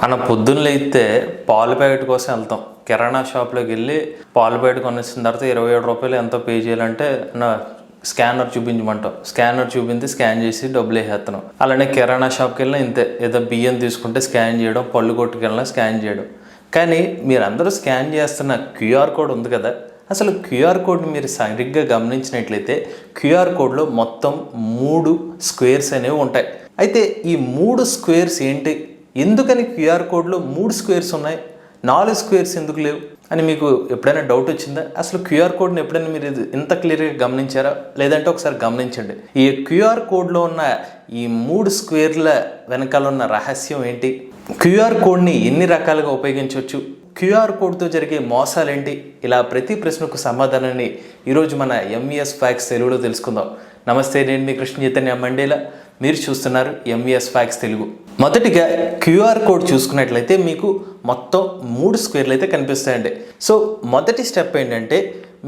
మనం పొద్దున్న లేస్తే పాల ప్యాకెట్ కోసం వెళ్తాం. కిరాణా షాప్లోకి వెళ్ళి పాల ప్యాకెట్ కొనేసిన తర్వాత 27 రూపాయలు ఎంతో పే చేయాలంటే నా స్కానర్ చూపించమంటాం. స్కానర్ చూపించి స్కాన్ చేసి డబ్బులు వేసేస్తున్నాం. అలానే కిరాణా షాప్కి వెళ్ళినా ఇంతే, ఏదో బియ్యం తీసుకుంటే స్కాన్ చేయడం, పళ్ళు కొట్టుకెళ్ళినా స్కాన్ చేయడం. కానీ మీరందరూ స్కాన్ చేస్తున్న క్యూఆర్ కోడ్ ఉంది కదా, అసలు క్యూఆర్ కోడ్ని మీరు సరిగ్గా గమనించినట్లయితే క్యూఆర్ కోడ్లో మొత్తం 3 స్క్వేర్స్ అనేవి ఉంటాయి. అయితే ఈ 3 స్క్వేర్స్ ఏంటి, ఎందుకని క్యూఆర్ కోడ్లో 3 స్క్వేర్స్ ఉన్నాయి, 4 స్క్వేర్స్ ఎందుకు లేవు అని మీకు ఎప్పుడైనా డౌట్ వచ్చిందా? అసలు క్యూఆర్ కోడ్ని ఎప్పుడైనా మీరు ఇంత క్లియర్గా గమనించారా? లేదంటే ఒకసారి గమనించండి. ఈ క్యూఆర్ కోడ్లో ఉన్న ఈ 3 స్క్వేర్ల వెనకాల ఉన్న రహస్యం ఏంటి, క్యూఆర్ కోడ్ని ఎన్ని రకాలుగా ఉపయోగించవచ్చు, క్యూఆర్ కోడ్తో జరిగే మోసాలేంటి, ఇలా ప్రతి ప్రశ్నకు సమాధానాన్ని ఈరోజు మన ఎంఈఎస్ ఫ్యాక్స్ తెలుగులో తెలుసుకుందాం. నమస్తే, నేను మీ కృష్ణ చైతన్య మండేలా, మీరు చూస్తున్నారు ఎంఈఎస్ ఫ్యాక్స్ తెలుగు. మొదటిగా క్యూఆర్ కోడ్ చూసుకున్నట్లయితే మీకు మొత్తం 3 స్క్వేర్లు అయితే కనిపిస్తాయండి. సో మొదటి స్టెప్ ఏంటంటే,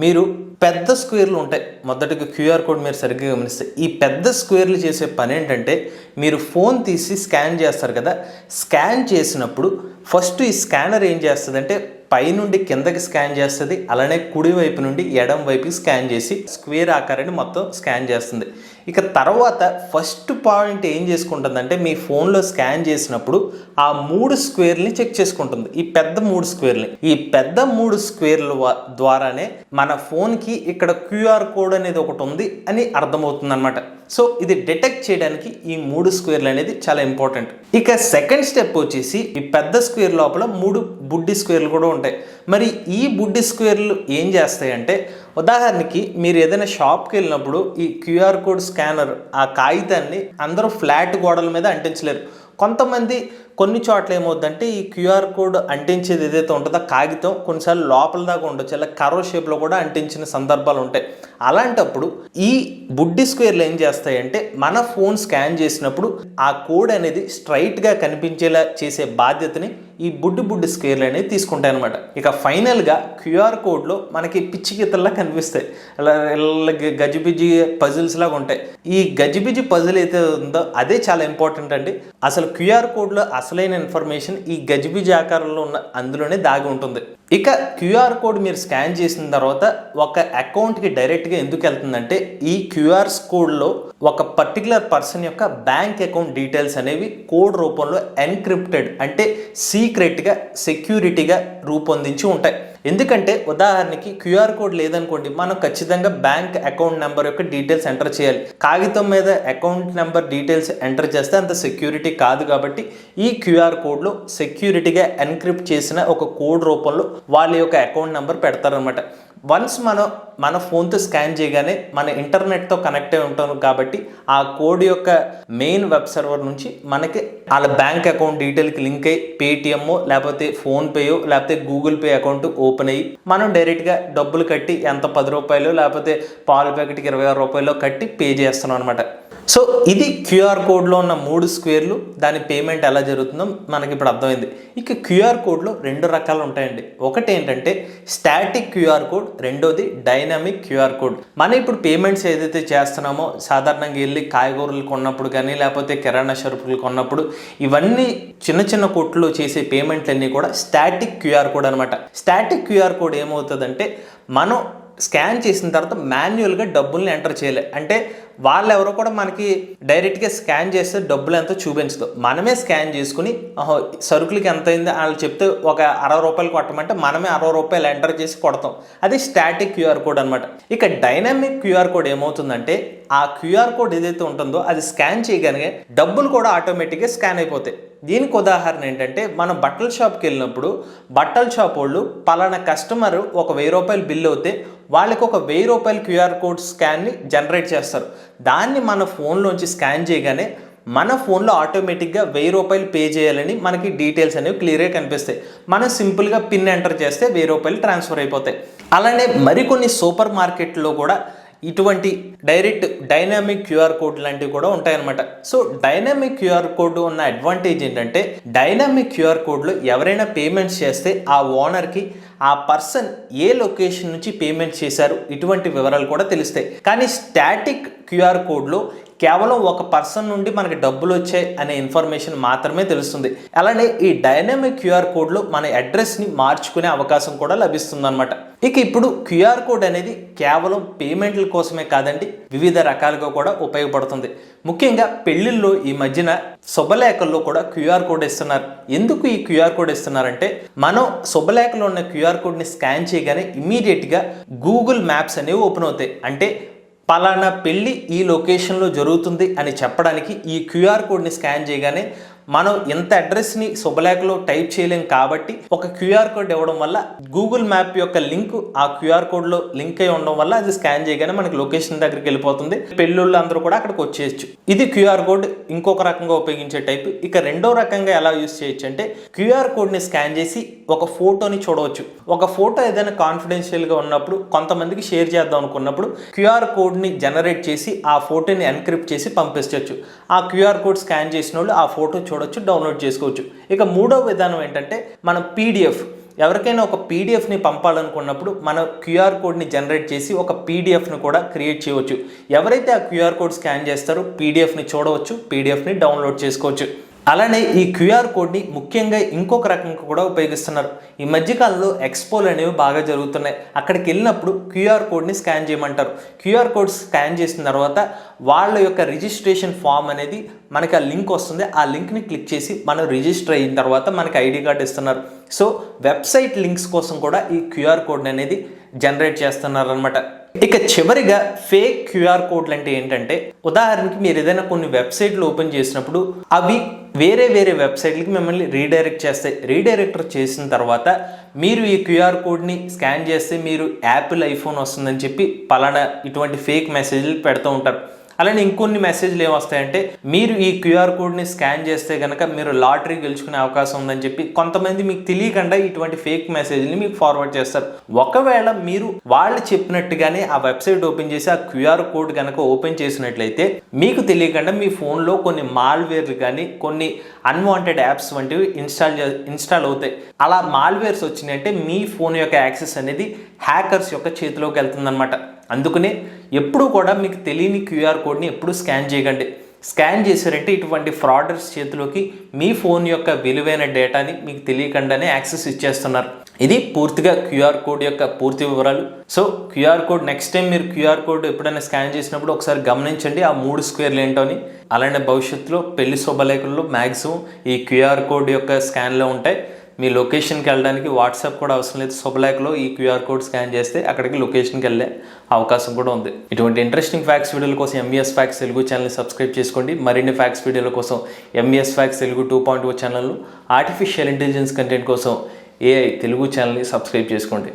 మీరు పెద్ద స్క్వేర్లు ఉంటాయి. మొదటిగా క్యూఆర్ కోడ్ మీరు సరిగ్గా గమనిస్తే ఈ పెద్ద స్క్వేర్లు చేసే పని ఏంటంటే, మీరు ఫోన్ తీసి స్కాన్ చేస్తారు కదా, స్కాన్ చేసినప్పుడు ఫస్ట్ ఈ స్కానర్ ఏం చేస్తుందంటే పైనుండి కిందకి స్కాన్ చేస్తుంది, అలానే కుడి వైపు నుండి ఎడం వైపుకి స్కాన్ చేసి స్క్వేర్ ఆకారాన్ని మొత్తం స్కాన్ చేస్తుంది. ఇక తర్వాత ఫస్ట్ పాయింట్ ఏం చేసుకుంటుందంటే, మీ ఫోన్లో స్కాన్ చేసినప్పుడు ఆ 3 స్క్వేర్ని చెక్ చేసుకుంటుంది. ఈ పెద్ద 3 స్క్వేర్ని, ఈ పెద్ద 3 స్క్వేర్ల ద్వారానే మన ఫోన్కి ఇక్కడ క్యూఆర్ కోడ్ అనేది ఒకటి ఉంది అని అర్థమవుతుంది అనమాట. సో ఇది డిటెక్ట్ చేయడానికి ఈ 3 స్క్వేర్లు అనేది చాలా ఇంపార్టెంట్. ఇక సెకండ్ స్టెప్ వచ్చేసి, ఈ పెద్ద స్క్వేర్ లోపల 3 బుడ్డి స్క్వేర్లు కూడా ఉంటాయి. మరి ఈ బుడ్డి స్క్వేర్లు ఏం చేస్తాయంటే, ఉదాహరణకి మీరు ఏదైనా షాప్కి వెళ్ళినప్పుడు ఈ క్యూఆర్ కోడ్ స్కానర్ ఆ కాగితాన్ని అందరూ ఫ్లాట్ గోడల మీద అంటించలేరు. కొంతమంది కొన్ని చోట్ల ఏమవుద్దంటే, ఈ క్యూఆర్ కోడ్ అంటించేది ఏదైతే ఉంటుందో కాగితం కొన్నిసార్లు లోపల దాకా ఉండొచ్చు, అలా కర్వ్ షేప్లో కూడా అంటించిన సందర్భాలు ఉంటాయి. అలాంటప్పుడు ఈ బుడ్డి స్క్వేర్లు ఏం చేస్తాయంటే, మన ఫోన్ స్కాన్ చేసినప్పుడు ఆ కోడ్ అనేది స్ట్రైట్గా కనిపించేలా చేసే బాధ్యతని ఈ బుడ్డి స్క్వేర్లు అనేది తీసుకుంటాయి అనమాట. ఇక ఫైనల్గా క్యూఆర్ కోడ్లో మనకి పిచ్చి గీతల్లా కనిపిస్తాయి, అలా గజిబిజి పజిల్స్ లాగా ఉంటాయి. ఈ గజిబిజి పజిల్ అయితే ఉందో అదే చాలా ఇంపార్టెంట్ అండి. అసలు క్యూఆర్ కోడ్లో అసలైన ఇన్ఫర్మేషన్ ఈ గజిబిజి ఆకారంలో ఉన్న అందులోనే దాగి ఉంటుంది. ఇక క్యూఆర్ కోడ్ మీరు స్కాన్ చేసిన తర్వాత ఒక అకౌంట్కి డైరెక్ట్గా ఎందుకు వెళ్తుందంటే, ఈ క్యూఆర్ కోడ్లో ఒక పర్టికులర్ పర్సన్ యొక్క బ్యాంక్ అకౌంట్ డీటెయిల్స్ అనేవి కోడ్ రూపంలో ఎన్క్రిప్టెడ్ అంటే సీక్రెట్గా సెక్యూరిటీగా రూపొందించి ఉంటాయి. ఎందుకంటే ఉదాహరణకి క్యూఆర్ కోడ్ లేదనుకోండి, మనం ఖచ్చితంగా బ్యాంక్ అకౌంట్ నెంబర్ యొక్క డీటెయిల్స్ ఎంటర్ చేయాలి. కాగితం మీద అకౌంట్ నెంబర్ డీటెయిల్స్ ఎంటర్ చేస్తే అంత సెక్యూరిటీ కాదు. కాబట్టి ఈ క్యూఆర్ కోడ్లో సెక్యూరిటీగా ఎన్క్రిప్ట్ చేసిన ఒక కోడ్ రూపంలో వాళ్ళ యొక్క అకౌంట్ నెంబర్ పెడతారనమాట. వన్స్ మన ఫోన్తో స్కాన్ చేయగానే మన ఇంటర్నెట్తో కనెక్ట్ అయి ఉంటాం కాబట్టి ఆ కోడ్ యొక్క మెయిన్ వెబ్ సర్వర్ నుంచి మనకి వాళ్ళ బ్యాంక్ అకౌంట్ డీటెయిల్కి లింక్ అయ్యి పేటిఎమ్మో లేకపోతే ఫోన్పేయో లేకపోతే గూగుల్ పే అకౌంట్ ఓపెన్ అయ్యి మనం డైరెక్ట్గా డబ్బులు కట్టి ఎంత 10 రూపాయలు లేకపోతే పాల ప్యాకెట్కి 26 రూపాయలు కట్టి పే చేస్తున్నాం అనమాట. సో ఇది క్యూఆర్ కోడ్లో ఉన్న 3 స్క్వేర్లు, దాని పేమెంట్ ఎలా జరుగుతుందో మనకి ఇప్పుడు అర్థమైంది. ఇక క్యూఆర్ కోడ్లో 2 రకాలు ఉంటాయండి. ఒకటి ఏంటంటే స్టాటిక్ క్యూఆర్ కోడ్, రెండోది డైనమిక్ క్యూఆర్ కోడ్. మనం ఇప్పుడు పేమెంట్స్ ఏదైతే చేస్తున్నామో సాధారణంగా వెళ్ళి కాయగూరలు కొన్నప్పుడు కానీ లేకపోతే కిరాణా సరుకులు కొన్నప్పుడు ఇవన్నీ చిన్న కొట్లు చేసే పేమెంట్లన్నీ కూడా స్టాటిక్ క్యూఆర్ కోడ్ అనమాట. స్టాటిక్ క్యూఆర్ కోడ్ ఏమవుతుందంటే, మనం స్కాన్ చేసిన తర్వాత మాన్యువల్గా డబ్బుల్ని ఎంటర్ చేయలే, అంటే వాళ్ళు ఎవరో కూడా మనకి డైరెక్ట్గా స్కాన్ చేస్తే డబ్బులు ఎంతో చూపించదు. మనమే స్కాన్ చేసుకుని సరుకులకి ఎంత అయింది వాళ్ళు చెప్తే ఒక 60 రూపాయలు కొట్టమంటే మనమే 60 రూపాయలు ఎంటర్ చేసి కొడతాం. అది స్టాటిక్ క్యూఆర్ కోడ్ అనమాట. ఇక డైనమిక్ క్యూఆర్ కోడ్ ఏమవుతుందంటే, ఆ క్యూఆర్ కోడ్ ఏదైతే ఉంటుందో అది స్కాన్ చేయగానే డబ్బులు కూడా ఆటోమేటిక్గా స్కాన్ అయిపోతాయి. దీనికి ఉదాహరణ ఏంటంటే, మనం బట్టల షాప్కి వెళ్ళినప్పుడు బట్టల షాప్ వాళ్ళు పలానా కస్టమర్ ఒక 1000 రూపాయలు బిల్ అవుతే వాళ్ళకి ఒక 1000 రూపాయల క్యూఆర్ కోడ్ స్కాన్ని జనరేట్ చేస్తారు. దాన్ని మన ఫోన్లోంచి స్కాన్ చేయగానే మన ఫోన్లో ఆటోమేటిక్గా 1000 రూపాయలు పే చేయాలని మనకి డీటెయిల్స్ అనేవి క్లియర్గా కనిపిస్తాయి. మనం సింపుల్గా పిన్ ఎంటర్ చేస్తే 1000 రూపాయలు ట్రాన్స్ఫర్ అయిపోతాయి. అలానే మరికొన్ని సూపర్ మార్కెట్లో కూడా ఇటువంటి డైనమిక్ క్యూఆర్ కోడ్ లాంటివి కూడా ఉంటాయన్నమాట. సో డైనమిక్ క్యూఆర్ కోడ్ ఉన్న అడ్వాంటేజ్ ఏంటంటే, డైనమిక్ క్యూఆర్ కోడ్లో ఎవరైనా పేమెంట్స్ చేస్తే ఆ ఓనర్కి ఆ పర్సన్ ఏ లొకేషన్ నుంచి పేమెంట్ చేశారు ఇటువంటి వివరాలు కూడా తెలుస్తాయి. కానీ స్టాటిక్ క్యూఆర్ కోడ్లో కేవలం ఒక పర్సన్ నుండి మనకి డబ్బులు వచ్చాయి అనే ఇన్ఫర్మేషన్ మాత్రమే తెలుస్తుంది. అలానే ఈ డైనమిక్ క్యూఆర్ కోడ్లో మన అడ్రస్ని మార్చుకునే అవకాశం కూడా లభిస్తుంది అనమాట. ఇక ఇప్పుడు క్యూఆర్ కోడ్ అనేది కేవలం పేమెంట్ల కోసమే కాదండి, వివిధ రకాలుగా కూడా ఉపయోగపడుతుంది. ముఖ్యంగా పెళ్లిల్లో ఈ మధ్యన శుభలేఖల్లో కూడా క్యూఆర్ కోడ్ ఇస్తున్నారు. ఎందుకు ఈ క్యూఆర్ కోడ్ ఇస్తున్నారంటే, మనం శుభలేఖలో ఉన్న క్యూఆర్ కోడ్ని స్కాన్ చేయగానే ఇమీడియట్గా గూగుల్ మ్యాప్స్ అనేవి ఓపెన్ అవుతాయి. అంటే పలానా పెళ్ళి ఈ లొకేషన్లో జరుగుతుంది అని చెప్పడానికి ఈ క్యూఆర్ కోడ్ని స్కాన్ చేయగానే మనం ఎంత అడ్రస్ని శుభలేఖలో టైప్ చేయలేం కాబట్టి ఒక క్యూఆర్ కోడ్ ఇవ్వడం వల్ల గూగుల్ మ్యాప్ యొక్క లింక్ ఆ క్యూఆర్ కోడ్లో లింక్ అయి ఉండడం వల్ల అది స్కాన్ చేయగానే మనకి లొకేషన్ దగ్గరికి వెళ్ళిపోతుంది. పెళ్ళిళ్ళు అందరూ కూడా అక్కడికి వచ్చేయచ్చు. ఇది క్యూఆర్ కోడ్ ఇంకొక రకంగా ఉపయోగించే టైప్. ఇక రెండో రకంగా ఎలా యూజ్ చేయొచ్చు అంటే, క్యూఆర్ కోడ్ని స్కాన్ చేసి ఒక ఫోటోని చూడవచ్చు. ఒక ఫోటో ఏదైనా కాన్ఫిడెన్షియల్గా ఉన్నప్పుడు కొంతమందికి షేర్ చేద్దాం అనుకున్నప్పుడు క్యూఆర్ కోడ్ని జనరేట్ చేసి ఆ ఫోటోని ఎన్క్రిప్ట్ చేసి పంపించవచ్చు. ఆ క్యూఆర్ కోడ్ స్కాన్ చేసిన వాళ్ళు ఆ ఫోటో చూడొచ్చు, డౌన్లోడ్ చేసుకోవచ్చు. ఇక మూడో విధానం ఏంటంటే, మనం పీడిఎఫ్, ఎవరికైనా ఒక పీడిఎఫ్ని పంపాలనుకున్నప్పుడు మనం క్యూఆర్ కోడ్ని జనరేట్ చేసి ఒక పీడిఎఫ్ని కూడా క్రియేట్ చేయవచ్చు. ఎవరైతే ఆ క్యూఆర్ కోడ్ స్కాన్ చేస్తారో పీడిఎఫ్ని చూడవచ్చు, పీడిఎఫ్ని డౌన్లోడ్ చేసుకోవచ్చు. అలానే ఈ క్యూఆర్ కోడ్ని ముఖ్యంగా ఇంకొక రకంగా కూడా ఉపయోగిస్తున్నారు. ఈ మధ్యకాలంలో ఎక్స్పోలు అనేవి బాగా జరుగుతున్నాయి. అక్కడికి వెళ్ళినప్పుడు క్యూఆర్ కోడ్ని స్కాన్ చేయమంటారు. క్యూఆర్ కోడ్ స్కాన్ చేసిన తర్వాత వాళ్ళ యొక్క రిజిస్ట్రేషన్ ఫామ్ అనేది మనకి ఆ లింక్ వస్తుంది. ఆ లింక్ని క్లిక్ చేసి మనం రిజిస్టర్ అయిన తర్వాత మనకి ఐడి కార్డ్ ఇస్తున్నారు. సో వెబ్సైట్ లింక్స్ కోసం కూడా ఈ క్యూఆర్ కోడ్ అనేది జనరేట్ చేస్తున్నారు అనమాట. ఇక చివరిగా ఫేక్ క్యూఆర్ కోడ్లు అంటే ఏంటంటే, ఉదాహరణకి మీరు ఏదైనా కొన్ని వెబ్సైట్లు ఓపెన్ చేసినప్పుడు అవి వేరే వెబ్సైట్లకి మిమ్మల్ని రీడైరెక్ట్ చేస్తాయి. రీడైరెక్టర్ చేసిన తర్వాత మీరు ఈ క్యూఆర్ కోడ్ని స్కాన్ చేస్తే మీరు యాపిల్ ఐఫోన్ వస్తుందని చెప్పి పలానా ఇటువంటి ఫేక్ మెసేజ్లు పెడుతూ ఉంటారు. అలానే ఇంకొన్ని మెసేజ్లు ఏమొస్తాయంటే, మీరు ఈ క్యూఆర్ కోడ్ని స్కాన్ చేస్తే కనుక మీరు లాటరీ గెలుచుకునే అవకాశం ఉందని చెప్పి కొంతమంది మీకు తెలియకుండా ఇటువంటి ఫేక్ మెసేజ్ని మీకు ఫార్వర్డ్ చేస్తారు. ఒకవేళ మీరు వాళ్ళు చెప్పినట్టుగానే ఆ వెబ్సైట్ ఓపెన్ చేసి ఆ క్యూఆర్ కోడ్ కనుక ఓపెన్ చేసినట్లయితే మీకు తెలియకుండా మీ ఫోన్లో కొన్ని మాల్వేర్లు కానీ కొన్ని అన్వాంటెడ్ యాప్స్ వంటివి ఇన్స్టాల్ అవుతాయి. అలా మాల్వేర్స్ వచ్చినాయంటే మీ ఫోన్ యొక్క యాక్సెస్ అనేది హ్యాకర్స్ యొక్క చేతిలోకి వెళ్తుందన్నమాట. అందుకనే ఎప్పుడు కూడా మీకు తెలియని క్యూఆర్ కోడ్ని ఎప్పుడు స్కాన్ చేయకండి. స్కాన్ చేశారంటే ఇటువంటి ఫ్రాడర్స్ చేతిలోకి మీ ఫోన్ యొక్క విలువైన డేటాని మీకు తెలియకుండానే యాక్సెస్ ఇచ్చేస్తున్నారు. ఇది పూర్తిగా క్యూఆర్ కోడ్ యొక్క పూర్తి వివరాలు. So QR code next time మీరు క్యూఆర్ కోడ్ ఎప్పుడైనా స్కాన్ చేసినప్పుడు ఒకసారి గమనించండి ఆ 3 స్క్వేర్లు ఏంటో అని. అలానే భవిష్యత్తులో పెళ్లి శుభలేఖల్లో మ్యాక్సిమం ఈ క్యూఆర్ కోడ్ యొక్క స్కాన్లో ఉంటాయి. మీ లొకేషన్కి వెళ్ళడానికి వాట్సాప్ కూడా అవసరం లేదు. శుభలేఖలో ఈ క్యూఆర్ కోడ్ స్కాన్ చేస్తే అక్కడికి లొకేషన్కి వెళ్ళే అవకాశం కూడా ఉంది. ఇటువంటి ఇంట్రెస్టింగ్ ఫ్యాక్ట్స్ వీడియోల కోసం ఎంఈఎస్ ఫ్యాక్ట్స్ తెలుగు ఛానల్ని సబ్స్క్రైబ్ చేసుకోండి. మరిన్ని ఫ్యాక్ట్స్ వీడియోల కోసం MES facts Telugu 2.0 channel, artificial intelligence content కోసం ఏఐ తెలుగు ఛానల్ని సబ్స్క్రైబ్ చేసుకోండి.